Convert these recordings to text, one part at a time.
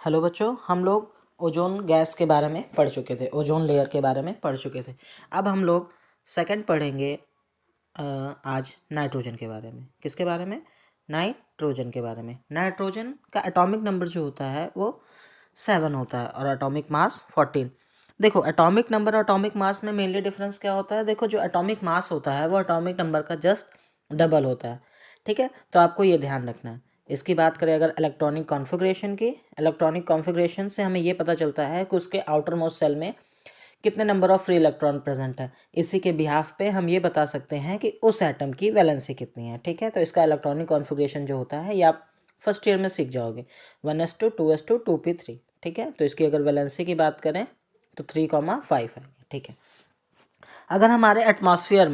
Hello बच्चों, हम लोग ओजोन गैस के बारे में पढ़ चुके थे, ओजोन लेयर के बारे में पढ़ चुके थे। अब हम लोग सेकंड पढ़ेंगे आज नाइट्रोजन के बारे में। किसके बारे में? नाइट्रोजन के बारे में। नाइट्रोजन का एटॉमिक नंबर जो होता है वो 7 होता है और एटॉमिक मास 14। देखो, एटॉमिक नंबर और एटॉमिक मास में मेनली डिफरेंस क्या होता है? देखो, जो एटॉमिक मास होता है वो एटॉमिक नंबर का जस्ट डबल होता है। ठीक है, तो आपको ये ध्यान रखना है। इसकी बात करें अगर इलेक्ट्रॉनिक कॉन्फ़िगरेशन की, इलेक्ट्रॉनिक कॉन्फ़िगरेशन से हमें ये पता चलता है कि उसके आउटर मोस्ट सेल में कितने number of free electron present है। इसी के बिहाफ पे हम ये बता सकते हैं कि उस एटम की वैलेंसी कितनी है। ठीक है, तो इसका इलेक्ट्रॉनिक कॉन्फ़िगरेशन जो होता है ये आप फर्स्ट ईयर में सीख जाओगे, 1s2 2s2 2p3। ठीक है, तो इसकी अगर वैलेंसी की बात करें तो 3,5 है। ठीक है, अगर हमारे एटमॉस्फेयर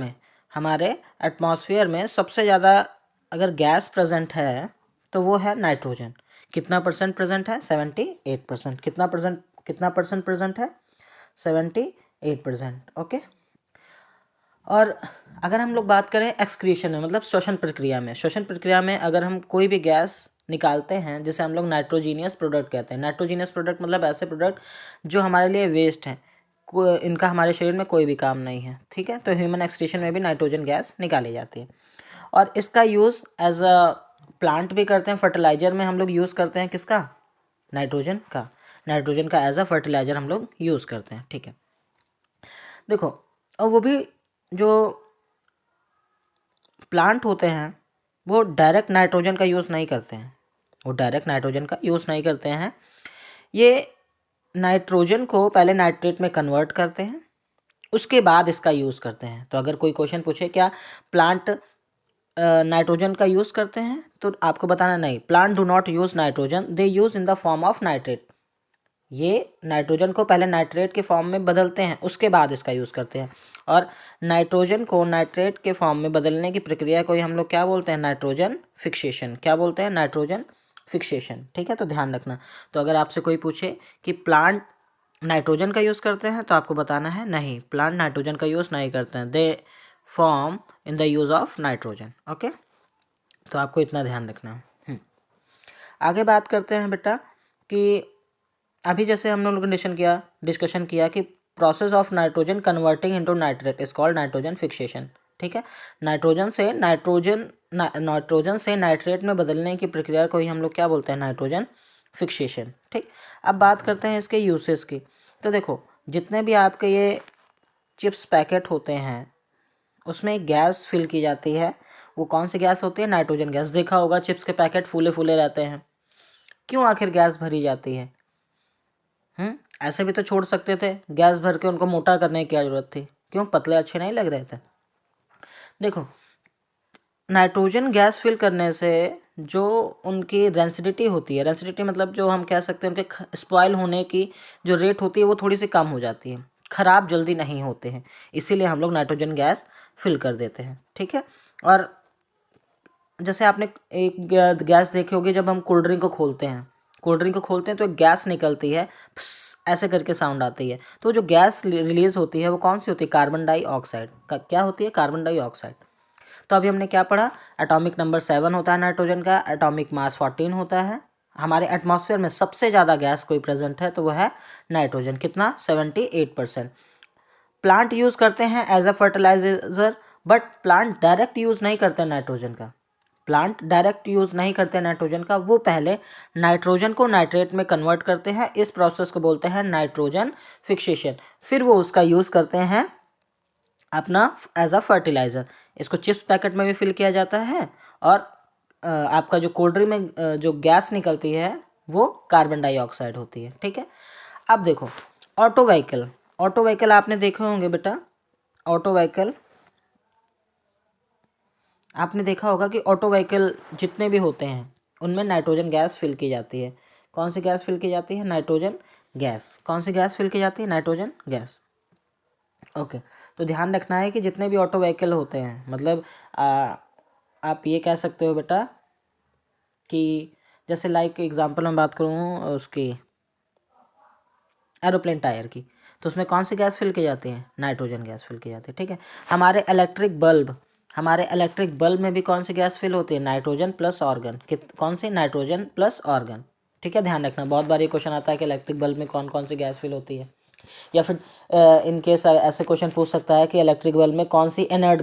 में सबसे ज़्यादा अगर गैस प्रेजेंट है तो वो है नाइट्रोजन। कितना परसेंट प्रेजेंट है? 78%। कितना परसेंट प्रेजेंट है? 78%। ओके, और अगर हम लोग बात करें एक्सक्रीशन में, मतलब श्वसन प्रक्रिया में अगर हम कोई भी गैस निकालते हैं जिसे हम लोग नाइट्रोजीनियस प्रोडक्ट कहते हैं। नाइट्रोजीनियस प्रोडक्ट मतलब ऐसे प्रोडक्ट जो हमारे लिए वेस्ट हैं, इनका हमारे शरीर में कोई भी काम नहीं है। ठीक है, तो ह्यूमन एक्सक्रीशन में भी नाइट्रोजन गैस निकाली जाती है और इसका यूज़ एज अ प्लांट भी करते हैं। फर्टिलाइजर में हम लोग यूज़ करते हैं किसका? नाइट्रोजन का एज अ फर्टिलाइजर हम लोग यूज़ करते हैं। ठीक है, देखो, और वो भी जो प्लांट होते हैं वो डायरेक्ट नाइट्रोजन का यूज़ नहीं करते हैं। ये नाइट्रोजन को पहले नाइट्रेट में कन्वर्ट करते हैं, उसके बाद इसका यूज़ करते हैं। तो अगर कोई क्वेश्चन पूछे क्या प्लांट नाइट्रोजन का यूज़ करते हैं, तो आपको बताना नहीं, plant do not use nitrogen, they use in the form of nitrate. ये नाइट्रोजन को पहले नाइट्रेट के फॉर्म में बदलते हैं, उसके बाद इसका यूज़ करते हैं। और नाइट्रोजन को नाइट्रेट के फॉर्म में बदलने की प्रक्रिया को ही हम लोग क्या बोलते हैं? Nitrogen fixation. क्या बोलते हैं? Nitrogen fixation. ठीक है, तो ध्यान रखना। तो अगर आपसे कोई पूछे कि प्लांट नाइट्रोजन का यूज़ करते हैं तो आपको बताना है नहीं, प्लांट नाइट्रोजन का यूज़ नहीं करते हैं, they form in the use of nitrogen. Okay, तो आपको इतना ध्यान रखना है। आगे बात करते हैं बेटा कि अभी जैसे हम लोग डिस्कशन किया कि process of nitrogen converting into nitrate is called nitrogen fixation. ठीक है, नाइट्रोजन से नाइट्रेट में बदलने की प्रक्रिया को ही हम लोग क्या बोलते हैं? Nitrogen fixation. ठीक, अब बात करते हैं इसके यूसेस की। तो देखो, जितने भी आपके ये चिप्स पैकेट होते हैं उसमें एक गैस फिल की जाती है। वो कौन सी गैस होती है? Nitrogen gas. देखा होगा चिप्स के पैकेट फूले फूले रहते हैं, क्यों आखिर गैस भरी जाती है? ऐसे भी तो छोड़ सकते थे, गैस भर के उनको मोटा करने की क्या जरूरत थी? क्यों, पतले अच्छे नहीं लग रहे थे? देखो, नाइट्रोजन गैस फिल करने से जो उनकी डेंसिटी होती है, डेंसिटी मतलब जो हम कह सकते हैं उनके स्पॉइल होने की जो रेट होती है वो थोड़ी सी कम हो जाती है, ख़राब जल्दी नहीं होते हैं, इसीलिए हम लोग नाइट्रोजन गैस फिल कर देते हैं। ठीक है, और जैसे आपने एक गैस देखी होगी, जब हम कोल्ड ड्रिंक को खोलते हैं तो एक गैस निकलती है, ऐसे करके साउंड आती है। तो जो गैस रिलीज होती है वो कौन सी होती है? कार्बन डाइऑक्साइड का। क्या होती है? Carbon dioxide. तो अभी हमने क्या पढ़ा? एटॉमिक नंबर 7 होता है नाइट्रोजन का, एटॉमिक मास 14 होता है। हमारे एटमॉस्फेयर में सबसे ज़्यादा गैस कोई प्रेजेंट है तो वह है नाइट्रोजन। कितना? 78%। प्लांट यूज़ करते हैं as a fertiliser, but plant direct use नहीं करते नाइट्रोजन का। वो पहले नाइट्रोजन को नाइट्रेट में कन्वर्ट करते हैं, इस प्रोसेस को बोलते हैं नाइट्रोजन फिक्सेशन। फिर वो उसका यूज़ करते हैं अपना एज अ फर्टिलाइज़र। इसको चिप्स पैकेट में भी फिल किया जाता है और आपका जो कोल्ड ड्रिंक में जो गैस निकलती है वो कार्बन डाइऑक्साइड होती है। ठीक है, अब देखो, ऑटो व्हीकल आपने देखे होंगे बेटा। ऑटो व्हीकल आपने देखा होगा कि ऑटो व्हीकल जितने भी होते हैं उनमें नाइट्रोजन गैस फिल की जाती है। कौन सी गैस फिल की जाती है? Nitrogen gas. कौन सी गैस फिल की जाती है? Nitrogen gas. ओके, तो ध्यान रखना है कि जितने भी ऑटो व्हीकल होते हैं, मतलब आप ये कह सकते हो बेटा कि जैसे लाइक एग्जांपल में बात करूँ उसकी एरोप्लेन टायर की, तो उसमें कौन सी गैस फिल की जाती है? नाइट्रोजन गैस फिल की जाती है। ठीक है, हमारे इलेक्ट्रिक बल्ब में भी कौन सी गैस फिल होती है? Nitrogen plus organ. कौन सी? Nitrogen plus organ. ठीक है, ध्यान रखना। बहुत बार ये क्वेश्चन आता है कि इलेक्ट्रिक बल्ब में कौन कौन सी गैस फिल होती है, या फिर इन केस ऐसे क्वेश्चन पूछ सकता है कि इलेक्ट्रिक बल्ब में कौन सी इनर्ट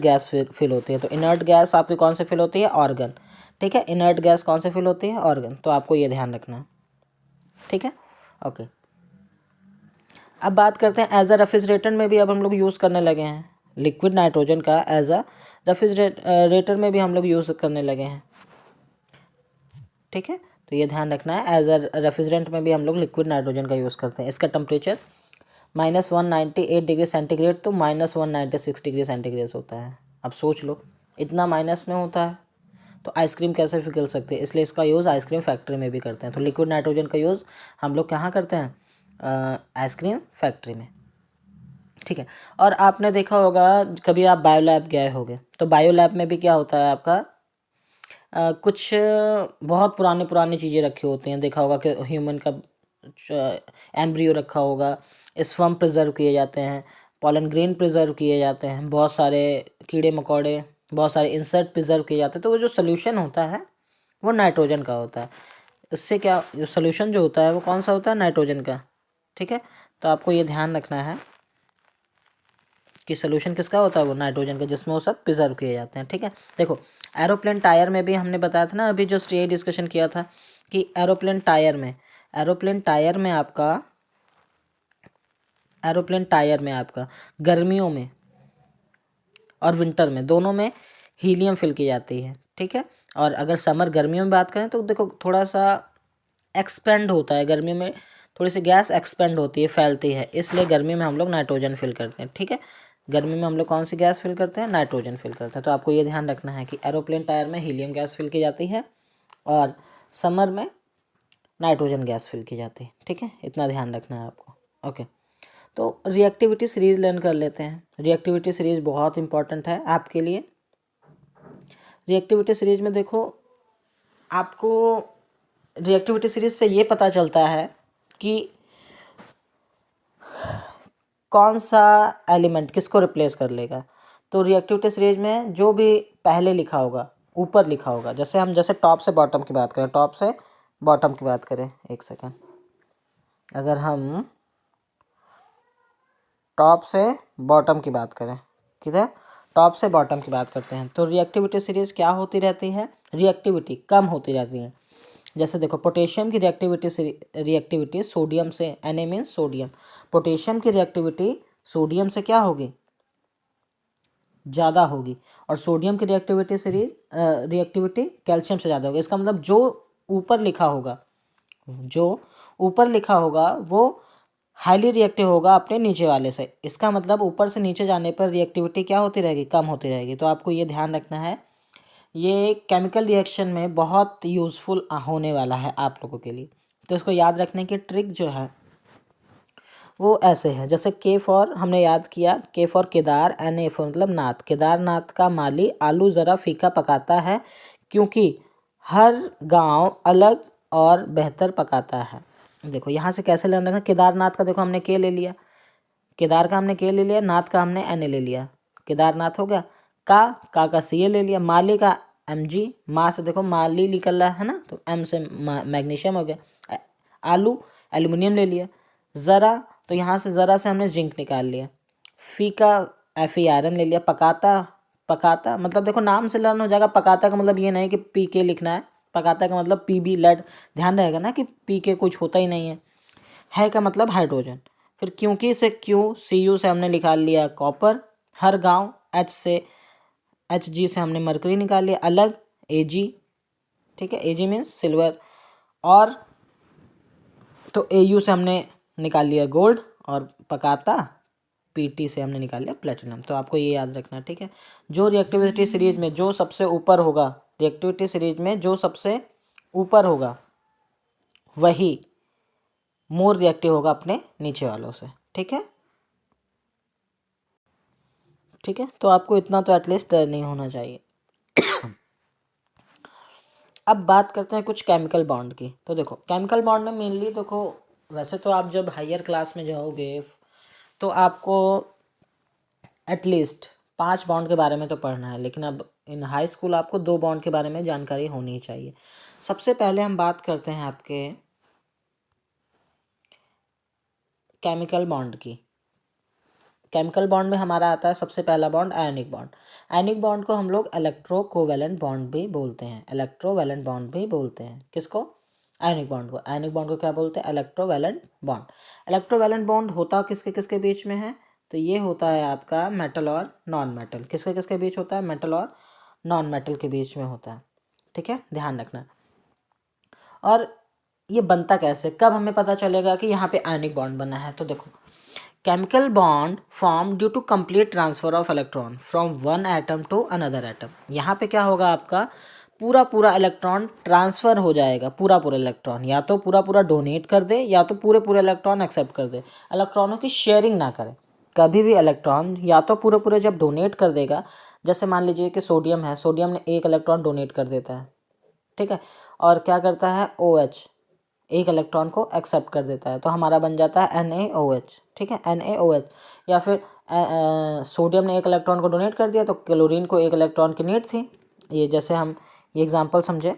गैस फिल होती है। तो इनर्ट गैस आपकी कौन से फिल होती है, ऑर्गन। ठीक है, इनर्ट गैस कौन से फिल होती है, ऑर्गन। तो आपको ये ध्यान रखना है। ठीक है, ओके। अब बात करते हैं एज अ रेफ्रिजरेटर में भी अब हम लोग यूज़ करने लगे हैं। लिक्विड नाइट्रोजन का एज अ रेफ्रिजरेटर में भी हम लोग यूज़ करने लगे हैं। ठीक है, तो ये ध्यान रखना है, एज अ रेफ्रिजरेंट में भी हम लोग लिक्विड नाइट्रोजन का यूज़ करते हैं। इसका टेम्परेचर -198 डिग्री सेंटीग्रेड तो -196 डिग्री सेंटीग्रेड होता है। अब सोच लो, इतना माइनस में होता है तो आइसक्रीम कैसे पिघल सकते हैं, इसलिए इसका यूज़ आइसक्रीम फैक्ट्री में भी करते हैं। तो लिक्विड नाइट्रोजन का यूज़ हम लोग कहाँ करते हैं, आइसक्रीम फैक्ट्री में। ठीक है, और आपने देखा होगा कभी आप बायो लैब गए होंगे, तो बायो लैब में भी क्या होता है आपका, कुछ बहुत पुरानी चीज़ें रखी होती हैं। देखा होगा कि ह्यूमन का एम्ब्रियो रखा होगा, स्पर्म प्रिजर्व किए जाते हैं, पॉलन ग्रेन प्रिजर्व किए जाते हैं, बहुत सारे कीड़े मकोड़े, बहुत सारे इंसेक्ट प्रिजर्व किए जाते हैं। तो वो जो सोल्यूशन होता है वो नाइट्रोजन का होता है। इससे क्या, जो सोल्यूशन जो होता है वो कौन सा होता है, नाइट्रोजन का। ठीक है, तो आपको ये ध्यान रखना है कि सोल्यूशन किसका होता है, वो नाइट्रोजन का, जिसमें वो सब प्रिजर्व किए जाते हैं। ठीक है, देखो एरोप्लेन टायर में भी हमने बताया था ना, अभी जो ये डिस्कशन किया था कि एरोप्लेन टायर में आपका गर्मियों में और विंटर में दोनों में हीलियम फिल की जाती है। ठीक है, और अगर समर गर्मियों में बात करें तो देखो थोड़ा सा एक्सपेंड होता है, गर्मियों में थोड़ी सी गैस एक्सपेंड होती है, फैलती है, इसलिए गर्मी में हम लोग नाइट्रोजन फिल करते हैं। ठीक है, गर्मी में हम लोग कौन सी गैस फिल करते हैं, नाइट्रोजन फिल करते हैं। तो आपको ये ध्यान रखना है कि एरोप्लेन टायर में हीलियम गैस फिल की जाती है और समर में नाइट्रोजन गैस फिल की जाती है। ठीक है, इतना ध्यान रखना है आपको। ओके, तो रिएक्टिविटी सीरीज लर्न कर लेते हैं। रिएक्टिविटी सीरीज बहुत इंपॉर्टेंट है आपके लिए। रिएक्टिविटी सीरीज में देखो, आपको रिएक्टिविटी सीरीज से ये पता चलता है कि कौन सा एलिमेंट किसको रिप्लेस कर लेगा। तो रिएक्टिविटी सीरीज में जो भी पहले लिखा होगा, ऊपर लिखा होगा, जैसे टॉप से बॉटम की बात करें, एक सेकेंड, अगर हम टॉप से बॉटम की बात करें, किधर, टॉप से बॉटम की बात करते हैं, तो रिएक्टिविटी सीरीज क्या होती रहती है, रिएक्टिविटी कम होती रहती है। जैसे देखो पोटेशियम की रिएक्टिविटी सोडियम से, Na मीन्स सोडियम, पोटेशियम की रिएक्टिविटी सोडियम से क्या होगी, ज़्यादा होगी, और सोडियम की रिएक्टिविटी कैल्शियम से ज़्यादा होगी। इसका मतलब जो ऊपर लिखा होगा वो हाईली रिएक्टिव होगा अपने नीचे वाले से। इसका मतलब ऊपर से नीचे जाने पर रिएक्टिविटी क्या होती रहेगी, कम होती रहेगी। तो आपको ये ध्यान रखना है, ये केमिकल रिएक्शन में बहुत यूज़फुल होने वाला है आप लोगों के लिए। तो इसको याद रखने की ट्रिक जो है वो ऐसे है, जैसे के फॉर हमने याद किया, के फॉर केदार, Na फॉर मतलब नाथ। केदारनाथ का माली आलू ज़रा फीका पकाता है क्योंकि हर गांव अलग और बेहतर पकाता है। देखो यहाँ से कैसे लेना रखना, केदारनाथ का देखो हमने के ले लिया, केदार का हमने के ले लिया, नाथ का हमने Na ले लिया, केदारनाथ हो गया। का Ca ले लिया, माली का Mg, माँ से देखो माली निकल रहा है ना, तो M से मैग्नीशियम हो गया। आलू एल्युमिनियम ले लिया, ज़रा तो यहाँ से ज़रा से हमने जिंक निकाल लिया, फीका Fe आयरन ले लिया, पकाता मतलब देखो नाम से लर्न हो जाएगा। पकाता का मतलब ये नहीं कि Pk लिखना है, पकाता का मतलब Pb लेड, ध्यान रहेगा ना कि Pk कुछ होता ही नहीं है का मतलब हाइड्रोजन। फिर क्योंकि से Cu से हमने निकाल लिया कॉपर, हर गांव Hg से हमने मरकरी निकाल लिया, अलग Ag, ठीक है, Ag मीन्स सिल्वर, और तो Au से हमने निकाल लिया गोल्ड, और पकाता Pt से हमने निकाल लिया प्लेटिनम। तो आपको ये याद रखना, ठीक है। जो रिएक्टिविटी सीरीज में जो सबसे ऊपर होगा, वही मोर रिएक्टिव होगा अपने नीचे वालों से। ठीक है, तो आपको इतना तो एटलीस्ट डर नहीं होना चाहिए। अब बात करते हैं कुछ केमिकल बॉन्ड की। तो देखो केमिकल बॉन्ड में मेनली देखो, वैसे तो आप जब हायर क्लास में जाओगे तो आपको एटलीस्ट 5 बॉन्ड के बारे में तो पढ़ना है, लेकिन अब इन हाई स्कूल आपको 2 बॉन्ड के बारे में जानकारी होनी चाहिए। सबसे पहले हम बात करते हैं आपके केमिकल बॉन्ड की। केमिकल बॉन्ड में हमारा आता है सबसे पहला bond ionic bond. Ionic bond को हम लोग इलेक्ट्रो कोवेलेंट बॉन्ड भी बोलते हैं, इलेक्ट्रोवैलेंट बॉन्ड भी बोलते हैं। किसको? आयनिक बॉन्ड को। आयनिक बॉन्ड को क्या बोलते हैं? Electrovalent bond. इलेक्ट्रोवैलेंट बॉन्ड होता किसके किसके बीच में है? तो ये होता है आपका मेटल और नॉन मेटल। किसके किसके बीच होता है? मेटल और नॉन मेटल के बीच में होता है। ठीक है, ध्यान रखना। और ये बनता कैसे, कब हमें पता चलेगा कि यहाँ पे आयनिक बॉन्ड बना है? तो देखो, chemical bond formed due to complete transfer of electron from one atom to another atom। यहाँ पे क्या होगा आपका? पूरा पूरा इलेक्ट्रॉन ट्रांसफ़र हो जाएगा। पूरा पूरा इलेक्ट्रॉन या तो पूरा पूरा डोनेट कर दे या तो पूरे पूरे इलेक्ट्रॉन एक्सेप्ट कर दे। इलेक्ट्रॉनों की शेयरिंग ना करे कभी भी। इलेक्ट्रॉन या तो पूरे पूरे जब डोनेट कर देगा, जैसे मान लीजिए कि सोडियम है, सोडियम ने 1 इलेक्ट्रॉन डोनेट कर देता है, ठीक है, और क्या करता है? OH 1 इलेक्ट्रॉन को एक्सेप्ट कर देता है, तो हमारा बन जाता है NaOH। ठीक है, NaOH। या फिर सोडियम ने 1 इलेक्ट्रॉन को डोनेट कर दिया तो क्लोरीन को 1 इलेक्ट्रॉन की नीड थी। ये जैसे हम ये एग्जांपल समझे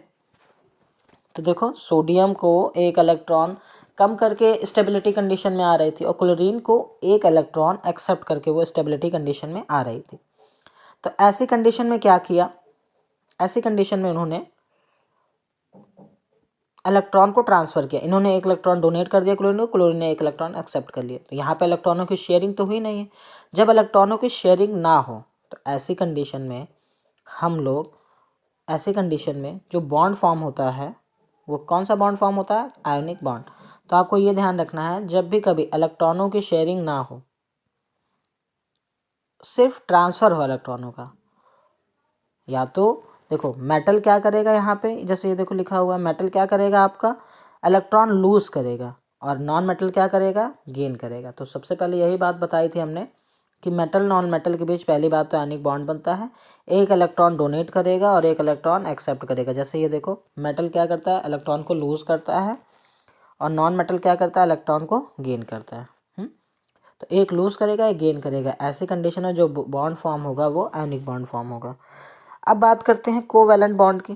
तो देखो, सोडियम को 1 इलेक्ट्रॉन कम करके स्टेबिलिटी कंडीशन में आ रही थी और क्लोरीन को 1 इलेक्ट्रॉन एक्सेप्ट करके वो स्टेबिलिटी कंडीशन में आ रही थी। तो ऐसी कंडीशन में क्या किया? ऐसी कंडीशन में उन्होंने इलेक्ट्रॉन को ट्रांसफ़र किया। इन्होंने 1 इलेक्ट्रॉन डोनेट कर दिया क्लोरीन को, क्लोरीन ने 1 इलेक्ट्रॉन एक्सेप्ट कर लिया। तो यहाँ पे इलेक्ट्रॉनों की शेयरिंग तो हुई नहीं है। जब इलेक्ट्रॉनों की शेयरिंग ना हो तो ऐसी कंडीशन में हम लोग, ऐसी कंडीशन में जो बॉन्ड फॉर्म होता है वो कौन सा बॉन्ड फॉर्म होता है? Ionic bond. तो आपको ये ध्यान रखना है, जब भी कभी इलेक्ट्रॉनों की शेयरिंग ना हो, सिर्फ ट्रांसफ़र हो इलेक्ट्रॉनों का, या तो देखो मेटल क्या करेगा यहाँ पे, जैसे ये देखो लिखा हुआ है, मेटल क्या करेगा आपका? इलेक्ट्रॉन लूज़ करेगा, और नॉन मेटल क्या करेगा? गेन करेगा। तो सबसे पहले यही बात बताई थी हमने कि मेटल नॉन मेटल के बीच पहली बात तो आयनिक बॉन्ड बनता है। 1 इलेक्ट्रॉन डोनेट करेगा और 1 इलेक्ट्रॉन एक्सेप्ट करेगा। जैसे ये देखो, मेटल क्या करता है? इलेक्ट्रॉन को लूज़ करता है, और नॉन मेटल क्या करता है? इलेक्ट्रॉन को गेन करता है। तो एक लूज़ करेगा, एक गेन करेगा। ऐसी कंडीशन में जो बॉन्ड फॉर्म होगा वो आयनिक बॉन्ड फॉर्म होगा। अब बात करते हैं कोवैलेंट बॉन्ड की।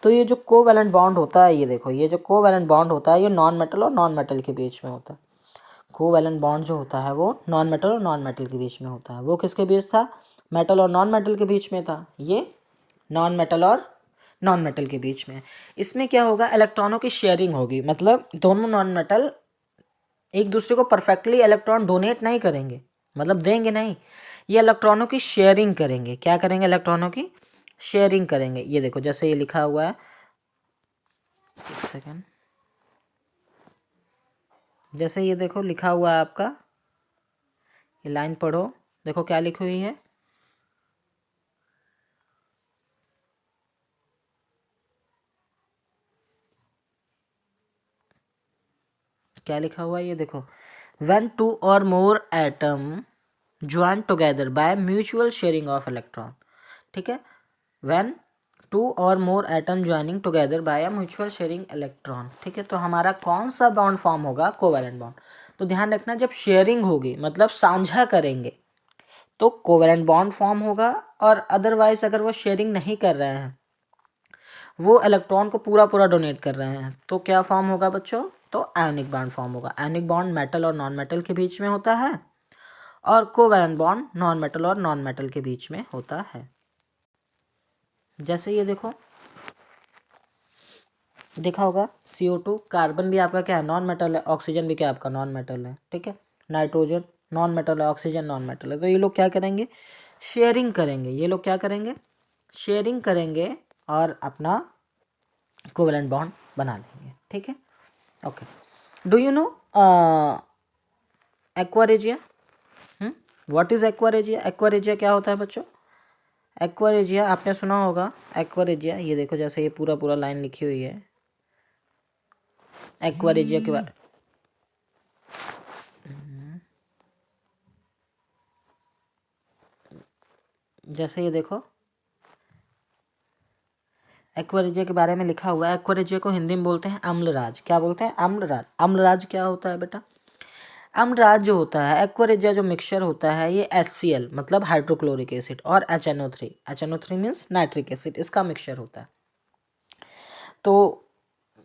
तो ये जो कोवैलेंट बॉन्ड होता है, ये देखो, ये जो कोवैलेंट बॉन्ड होता है ये नॉन मेटल और नॉन मेटल के बीच में होता है। कोवैलेंट बॉन्ड जो होता है वो नॉन मेटल और नॉन मेटल के बीच में होता है। वो किसके बीच था? मेटल और नॉन मेटल के बीच में था। ये नॉन मेटल और नॉन मेटल के बीच में। इसमें क्या होगा? इलेक्ट्रॉनों की शेयरिंग होगी, मतलब दोनों नॉन मेटल एक दूसरे को परफेक्टली इलेक्ट्रॉन डोनेट नहीं करेंगे, मतलब देंगे नहीं, ये इलेक्ट्रॉनों की शेयरिंग करेंगे। क्या करेंगे? इलेक्ट्रॉनों की शेयरिंग करेंगे। ये देखो, जैसे ये लिखा हुआ है, एक सेकेंड, जैसे ये देखो लिखा हुआ है आपका, ये लाइन पढ़ो, देखो क्या लिखी हुई है। क्या लिखा हुआ है? ये देखो, when 2 or more atom join together by mutual sharing of electron। ठीक है, when 2 or more atom joining together by a mutual sharing electron। ठीक है, तो हमारा कौन सा बॉन्ड फॉर्म होगा? Covalent bond. तो ध्यान रखना, जब शेयरिंग होगी मतलब साझा करेंगे तो कोवैलेंट बॉन्ड फॉर्म होगा, और अदरवाइज अगर वो शेयरिंग नहीं कर रहे हैं, वो इलेक्ट्रॉन को पूरा पूरा डोनेट कर रहे हैं, तो क्या फॉर्म होगा बच्चों? तो आयनिक बॉन्ड फॉर्म होगा। आयनिक बॉन्ड मेटल और नॉन मेटल के बीच में होता है, और कोवैलेंट बॉन्ड नॉन मेटल और नॉन मेटल के बीच में होता है। जैसे ये देखो देखा होगा, CO2, कार्बन भी आपका क्या है? नॉन मेटल है। ऑक्सीजन भी क्या आपका? नॉन मेटल है। ठीक है, नाइट्रोजन नॉन मेटल है, ऑक्सीजन नॉन मेटल है। तो ये लोग क्या करेंगे? शेयरिंग करेंगे। ये लोग क्या करेंगे? शेयरिंग करेंगे और अपना कोवैलेंट बॉन्ड बना लेंगे। ठीक है, okay. Do you know aqua regia? What is aqua regia? Aqua regia क्या होता है बच्चों? एक्वारेजिया आपने सुना होगा। एक्वारेजिया, ये देखो, जैसे ये पूरा पूरा लाइन लिखी हुई है एक्वारेजिया के बारे। जैसे ये देखो, एक्वारेजिया के बारे में लिखा हुआ है। एक्वारेजिया को हिंदी में बोलते हैं अम्लराज। क्या बोलते हैं? अम्लराज। अम्लराज क्या होता है बेटा? अम्लराज जो होता है, एक्वा रेजिया जो मिक्सचर होता है, ये HCl मतलब हाइड्रोक्लोरिक एसिड और HNO3 मीन्स नाइट्रिक एसिड, इसका मिक्सचर होता है। तो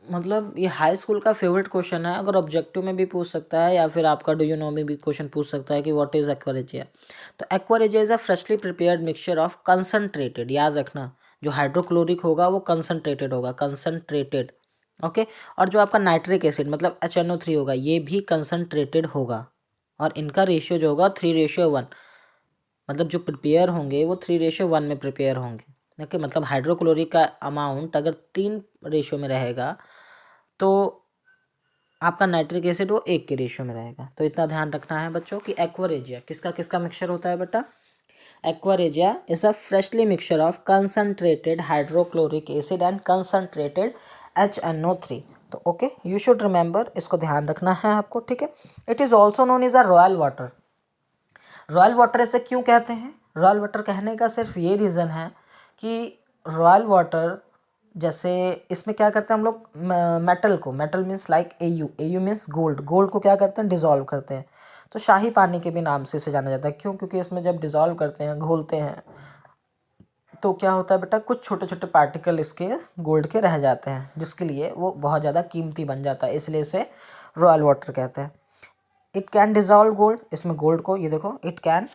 मतलब ये हाई स्कूल का फेवरेट क्वेश्चन है, अगर ऑब्जेक्टिव में भी पूछ सकता है या फिर आपका डू यू नो में भी क्वेश्चन पूछ सकता है कि व्हाट इज एक्वा रेजिया। तो aqua regia is a freshly prepared mixture of concentrated, याद रखना जो हाइड्रोक्लोरिक होगा वो कंसनट्रेटेड होगा, कंसनट्रेटेड, ओके। और जो आपका नाइट्रिक एसिड मतलब HNO3 होगा, ये भी कंसनट्रेटेड होगा, और इनका रेशियो जो होगा 3:1, मतलब जो प्रिपेयर होंगे वो 3:1 में प्रिपेयर होंगे, ओके। मतलब हाइड्रोक्लोरिक का अमाउंट अगर 3 रेशियो में रहेगा तो आपका नाइट्रिक एसिड वो 1 के रेशियो में रहेगा। तो इतना ध्यान रखना है बच्चों कि एक्वा रेजिया किसका किसका मिक्सचर होता है बेटा। Aqua regia is a freshly mixture of concentrated hydrochloric acid and concentrated HNO3। तो ओके, यू शुड रिमेंबर, इसको ध्यान रखना है आपको, ठीक है। It is also known as a royal water. Royal water इसे क्यों कहते हैं? रॉयल वाटर कहने का सिर्फ ये रीज़न है कि रॉयल वाटर, जैसे इसमें क्या करते हैं हम लोग, मेटल को, metal means like AU means gold, gold को क्या करते हैं, डिज़ोल्व करते हैं। तो शाही पानी के भी नाम से इसे जाना जाता है। क्यों? क्योंकि इसमें जब डिज़ोल्व करते हैं, घोलते हैं, तो क्या होता है बेटा, कुछ छोटे छोटे पार्टिकल इसके गोल्ड के रह जाते हैं, जिसके लिए वो बहुत ज़्यादा कीमती बन जाता है, इसलिए इसे रॉयल वाटर कहते हैं। इट कैन डिज़ोल्व गोल्ड, इसमें गोल्ड को, ये देखो, इट कैन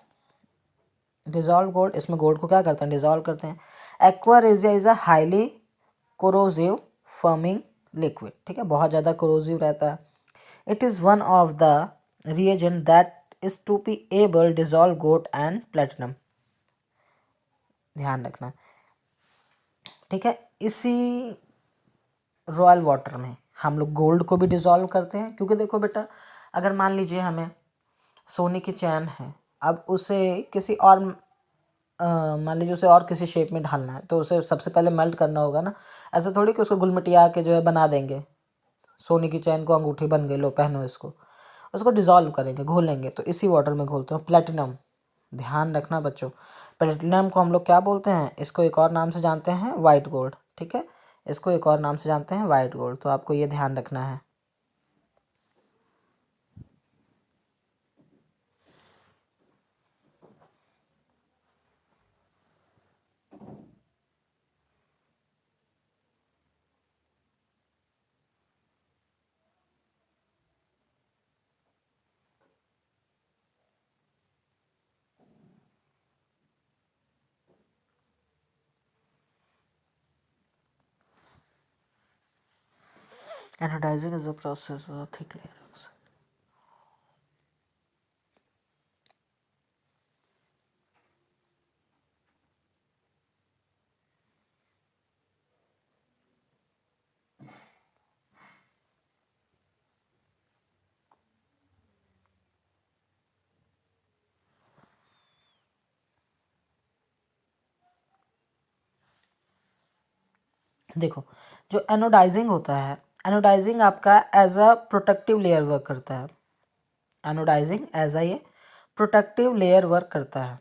डिज़ोल्व गोल्ड, इसमें गोल्ड को क्या करते हैं, डिज़ोल्व करते हैं। Aqua regia is a highly corrosive fuming liquid, ठीक है, बहुत ज़्यादा कोरोजिव रहता है। It is one of the reagent that is to be able dissolve gold and platinum, ध्यान रखना, ठीक है। इसी रॉयल वाटर में हम लोग गोल्ड को भी डिज़ोल्व करते हैं, क्योंकि देखो बेटा, अगर मान लीजिए हमें सोने की चैन है, अब उसे किसी और मान लीजिए उसे और किसी शेप में ढालना है, तो उसे सबसे पहले मेल्ट करना होगा ना। ऐसा थोड़ी कि उसको गुलमटिया के जो है बना देंगे, सोने की चैन को अंगूठी बन गई, लो पहनो इसको, उसको डिज़ोल्व करेंगे, घोलेंगे। तो इसी वाटर में घोलते हैं। प्लेटिनम, ध्यान रखना बच्चों, प्लेटिनम को हम लोग क्या बोलते हैं, इसको एक और नाम से जानते हैं वाइट गोल्ड, ठीक है, इसको एक और नाम से जानते हैं वाइट गोल्ड। तो आपको ये ध्यान रखना है। Anodising is a process of thick layer. देखो, जो एनोडाइजिंग होता है, एनोडाइजिंग आपका as a protective layer work करता है। एनोडाइजिंग एज अ ये प्रोटेक्टिव लेयर वर्क करता है।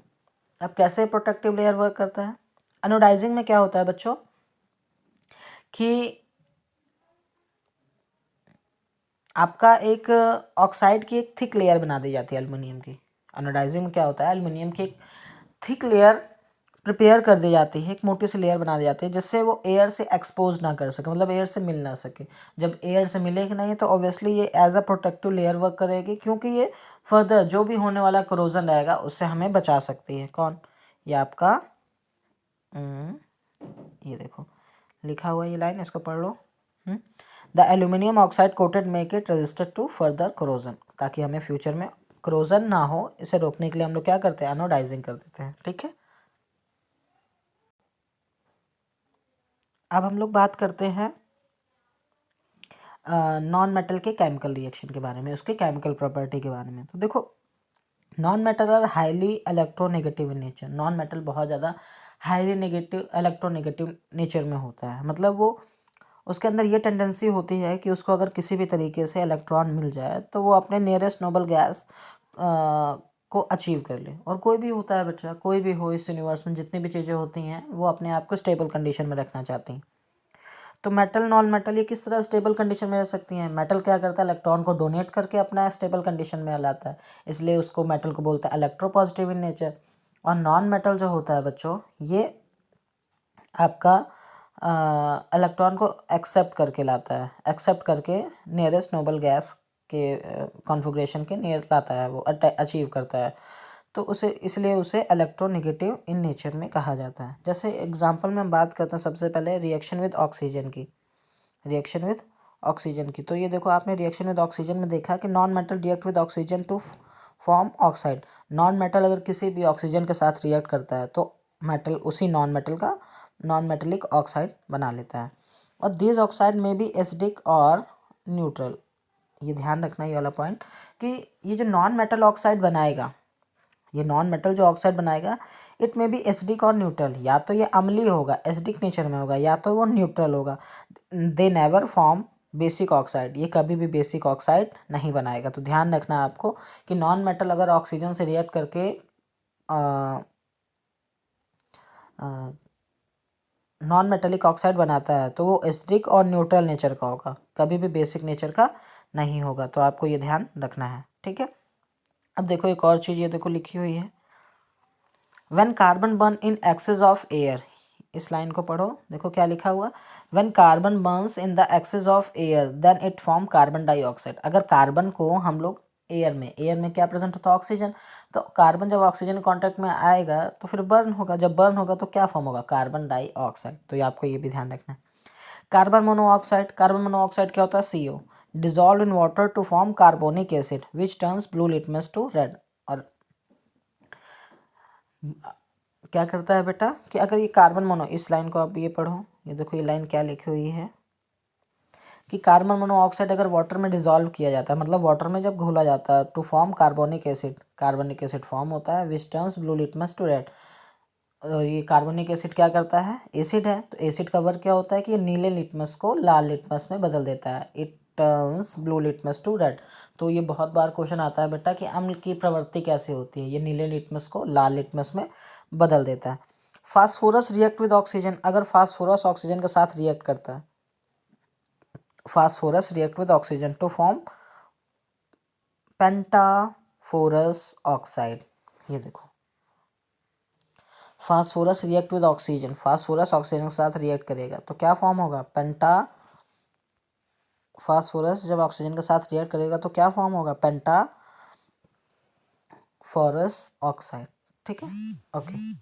अब कैसे प्रोटेक्टिव लेयर वर्क करता है? एनोडाइजिंग में क्या होता है बच्चों कि आपका एक ऑक्साइड की एक थिक लेयर बना दी जाती है एल्युमिनियम की। एनोडाइजिंग में क्या होता है, एल्युमिनियम की एक थिक लेयर प्रिपेयर कर दी जाती है, एक मोटी सी लेयर बना दी जाती है, जिससे वो एयर से एक्सपोज ना कर सके, मतलब एयर से मिल ना सके। जब एयर से मिलेगी नहीं तो ऑब्वियसली ये as a protective layer work करेगी, क्योंकि ये फर्दर जो भी होने वाला करोजन रहेगा उससे हमें बचा सकती है। कौन? ये आपका ये देखो लिखा हुआ ये लाइन, इसको पढ़ लो। The aluminium oxide coated make it resistant to further corrosion, ताकि हमें फ्यूचर में करोजन ना हो, इसे रोकने के लिए हम लोग क्या करते हैं, एनोडाइजिंग कर देते हैं, ठीक है। अब हम लोग बात करते हैं नॉन मेटल के केमिकल रिएक्शन के बारे में, उसके केमिकल प्रॉपर्टी के बारे में। तो देखो, non metal are highly electronegative in nature. Non metal बहुत ज़्यादा हाईली नेगेटिव, इलेक्ट्रोनेगेटिव नेचर में होता है, मतलब वो उसके अंदर ये टेंडेंसी होती है कि उसको अगर किसी भी तरीके से इलेक्ट्रॉन मिल जाए तो वो अपने नियरेस्ट नोबल गैस को अचीव कर ले। और कोई भी होता है बच्चा, कोई भी हो इस यूनिवर्स में जितनी भी चीज़ें होती हैं, वो अपने आप को स्टेबल कंडीशन में रखना चाहती हैं। तो मेटल नॉन मेटल ये किस तरह स्टेबल कंडीशन में रह सकती हैं? मेटल क्या करता है, इलेक्ट्रॉन को डोनेट करके अपना स्टेबल कंडीशन में लाता है, इसलिए उसको मेटल को बोलता है इलेक्ट्रोपॉजिटिव इन नेचर। और नॉन मेटल जो होता है बच्चों, ये आपका इलेक्ट्रॉन को एक्सेप्ट करके लाता है, एक्सेप्ट करके नियरेस्ट नोबल गैस के कॉन्फ़िगरेशन के नियर लाता है, वो अचीव करता है, तो उसे इसलिए उसे इलेक्ट्रोनेगेटिव इन नेचर में कहा जाता है। जैसे एग्जांपल में हम बात करते हैं सबसे पहले रिएक्शन विद ऑक्सीजन की, रिएक्शन विद ऑक्सीजन की। तो ये देखो आपने रिएक्शन विद ऑक्सीजन में देखा कि non metal react with oxygen to form oxide. Non metal अगर किसी भी ऑक्सीजन के साथ रिएक्ट करता है तो मेटल उसी नॉन मेटल का नॉन मेटेलिक ऑक्साइड बना लेता है। और दिस ऑक्साइड में भी एसिडिक और न्यूट्रल, ये ध्यान रखना ये वाला पॉइंट कि ये जो नॉन मेटल ऑक्साइड बनाएगा, ये नॉन मेटल जो ऑक्साइड बनाएगा, इट में भी एसिडिक और न्यूट्रल, या तो ये अम्लीय होगा एसिडिक नेचर में होगा, या तो वो न्यूट्रल होगा। They never form basic oxide, ये कभी भी बेसिक ऑक्साइड नहीं बनाएगा। तो ध्यान रखना है आपको कि नॉन मेटल अगर ऑक्सीजन से रिएक्ट करके नॉन मेटेलिक ऑक्साइड बनाता है तो वो एसिडिक और न्यूट्रल नेचर का होगा, कभी भी बेसिक नेचर का नहीं होगा। तो आपको ये ध्यान रखना है, ठीक है। अब देखो एक और चीज़, ये देखो लिखी हुई है, when carbon burn in excess of air, इस लाइन को पढ़ो, देखो क्या लिखा हुआ, when carbon burns in the excess of air then it form carbon dioxide. अगर कार्बन को हम लोग एयर में क्या प्रेजेंट होता है, ऑक्सीजन, तो कार्बन जब ऑक्सीजन कांटेक्ट में आएगा तो फिर बर्न होगा, जब बर्न होगा तो क्या फॉर्म होगा, कार्बन डाइऑक्साइड। तो ये आपको ये भी ध्यान रखना है। कार्बन मोनोऑक्साइड, कार्बन मोनोऑक्साइड क्या होता है, CO, dissolve in water to form carbonic acid which turns blue litmus to red. और क्या करता है बेटा कि अगर ये कार्बन मोनो, इस लाइन को आप ये पढ़ो, ये देखो ये लाइन क्या लिखी हुई है कि कार्बन मोनोऑक्साइड अगर वाटर में डिजॉल्व किया जाता है, मतलब वाटर में जब घोला जाता है, to form carbonic acid form होता है which turns blue litmus to red. और ये कार्बोनिक एसिड क्या करता है, एसिड है, तो एसिड का वर्क क्या होता है कि ये नीले लिटमस को लाल लिटमस में बदल देता है, it turns blue litmus to red. तो ये बहुत बार क्वेश्चन आता है बेटा कि अम्ल की प्रवृत्ति कैसे होती है, ये नीले लिटमस को लाल लिटमस में बदल देता है। फास्फोरस रिएक्ट विद ऑक्सीजन, अगर फास्फोरस ऑक्सीजन के साथ रिएक्ट करता है, phosphorus react with oxygen to form pentaphosphorus oxide. ये देखो phosphorus react with oxygen, phosphorus oxygen के साथ रिएक्ट करेगा तो क्या फॉर्म होगा, फास्फोरस जब ऑक्सीजन के साथ रिएक्ट करेगा तो क्या फॉर्म होगा, पेंटाफोरस ऑक्साइड, ठीक है, okay.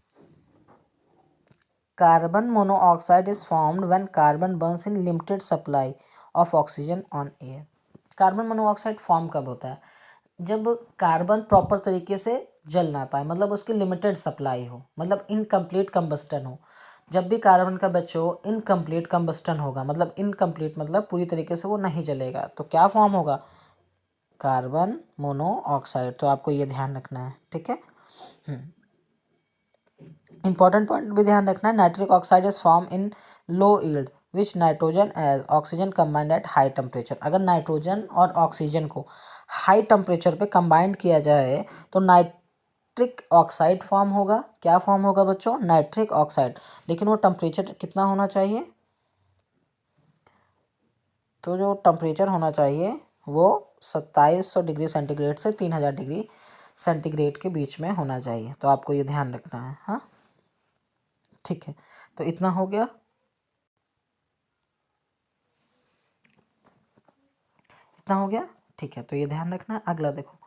Carbon monoxide is formed when carbon burns in limited supply of oxygen on air. Carbon monoxide form कब होता है, जब कार्बन प्रॉपर तरीके से जल ना पाए, मतलब उसकी लिमिटेड सप्लाई हो, मतलब इनकम्प्लीट कंबस्टन हो। जब भी कार्बन का बच्चों इनकम्प्लीट कंबस्टन होगा, मतलब इनकम्प्लीट मतलब पूरी तरीके से वो नहीं जलेगा, तो क्या फॉर्म होगा, कार्बन मोनोऑक्साइड। तो आपको ये ध्यान रखना है, ठीक है। इंपॉर्टेंट पॉइंट भी ध्यान रखना है, nitric oxide is form in low yield which nitrogen as oxygen combined at high temperature. अगर नाइट्रोजन और ऑक्सीजन को हाई टेम्परेचर पे कंबाइंड किया जाए तो नाइट्रिक ऑक्साइड फॉर्म होगा। क्या फॉर्म होगा बच्चों, नाइट्रिक ऑक्साइड। लेकिन वो टेम्परेचर कितना होना चाहिए, तो जो टेम्परेचर होना चाहिए वो 2700 डिग्री सेंटीग्रेड से 3000 डिग्री सेंटीग्रेड के बीच में होना चाहिए। तो आपको ये ध्यान रखना है, हाँ, ठीक है। तो इतना हो गया, इतना हो गया, ठीक है। तो ये ध्यान रखना है। अगला देखो,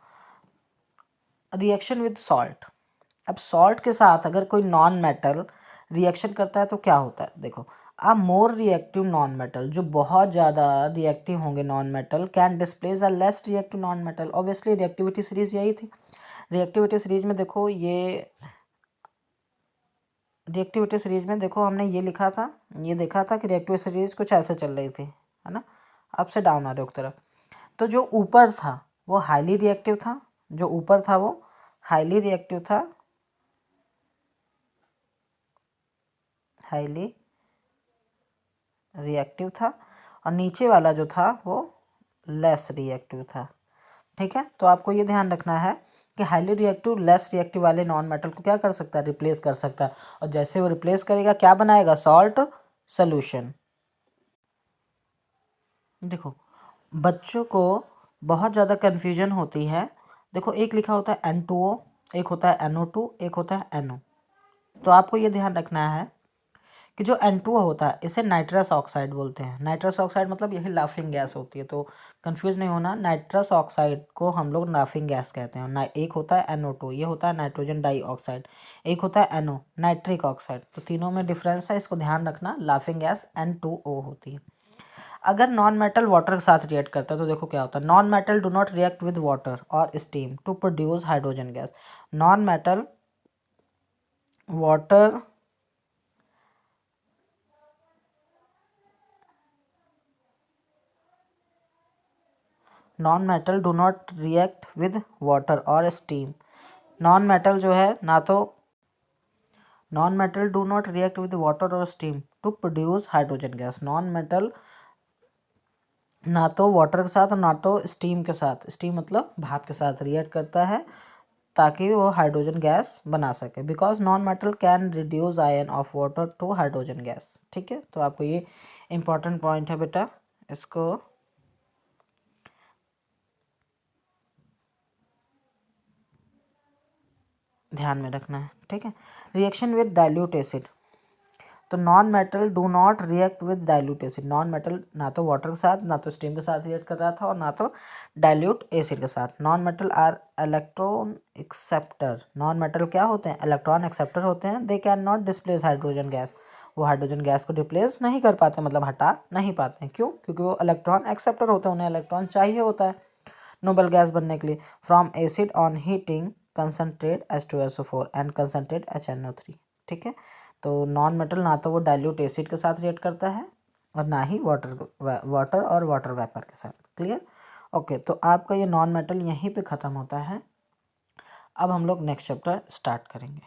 रिएक्शन विद सॉल्ट। अब सॉल्ट के साथ अगर कोई नॉन मेटल रिएक्शन करता है तो क्या होता है, देखो, अ मोर रिएक्टिव नॉन मेटल, जो बहुत ज़्यादा रिएक्टिव होंगे non metal, can displace a less reactive non metal. Obviously reactivity series यही थी। रिएक्टिविटी सीरीज में देखो, ये रिएक्टिविटी सीरीज में देखो हमने ये लिखा था, ये देखा था कि रिएक्टिविटी सीरीज कुछ ऐसे चल रही थी, है ना, अप से डाउन आ रहे हो तरफ। तो जो ऊपर था वो हाईली रिएक्टिव था, जो ऊपर था वो हाईली रिएक्टिव था, हाईली रिएक्टिव था, और नीचे वाला जो था वो लेस रिएक्टिव था, ठीक है। तो आपको ये ध्यान रखना है कि हाईली रिएक्टिव लेस रिएक्टिव वाले नॉन मेटल को क्या कर सकता है, रिप्लेस कर सकता है। और जैसे वो रिप्लेस करेगा क्या बनाएगा, सॉल्ट सॉल्यूशन। देखो बच्चों को बहुत ज़्यादा कन्फ्यूजन होती है। देखो एक लिखा होता है N2O, एक होता है NO2, एक होता है NO। तो आपको ये ध्यान रखना है कि जो N2O होता है इसे नाइट्रस ऑक्साइड बोलते हैं। नाइट्रस ऑक्साइड मतलब यही लाफिंग गैस होती है, तो कंफ्यूज नहीं होना। नाइट्रस ऑक्साइड को हम लोग लाफिंग गैस कहते हैं। एक होता है NO2, ये होता है नाइट्रोजन डाइऑक्साइड। एक होता है NO, नाइट्रिक ऑक्साइड। तो तीनों में डिफरेंस है, इसको ध्यान रखना। लाफिंग गैस N2O होती है। अगर नॉन मेटल वाटर के साथ रिएक्ट करता है तो देखो क्या होता है। Non metal do not react with water और steam to produce hydrogen gas. Non metal water non metal do not react with water और स्टीम। नॉन मेटल जो है ना तो non metal do not react with water और steam to produce hydrogen gas. Non metal ना तो water के साथ और ना तो स्टीम के साथ, स्टीम मतलब भाप के साथ रिएक्ट करता है ताकि वो हाइड्रोजन गैस बना सके। Because non metal can reduce ion of water to hydrogen gas. ठीक है, तो आपको ये इंपॉर्टेंट पॉइंट है बेटा, इसको ध्यान में रखना है। ठीक है, रिएक्शन विद डाइल्यूट एसिड। तो non metal do not react with dilute acid. Non metal ना तो वाटर के साथ ना तो स्टीम के साथ रिएक्ट कर रहा था और ना तो डाइल्यूट एसिड के साथ। Non metal are electron acceptor. Non metal क्या होते हैं? इलेक्ट्रॉन एक्सेप्टर होते हैं। They can not displace hydrogen gas. वो हाइड्रोजन गैस को डिप्लेस नहीं कर पाते, मतलब हटा नहीं पाते हैं। क्यों? क्योंकि वो इलेक्ट्रॉन एक्सेप्टर होते हैं, उन्हें इलेक्ट्रॉन चाहिए होता है नोबल गैस बनने के लिए। From acid on heating concentrate H2SO4 and concentrate HNO3। ठीक है, तो नॉन मेटल ना तो वो डाइल्यूट एसिड के साथ रिएक्ट करता है और ना ही वाटर और वाटर वेपर के साथ। क्लियर? ओके, तो आपका ये नॉन मेटल यहीं पे ख़त्म होता है। अब हम लोग नेक्स्ट चैप्टर स्टार्ट करेंगे।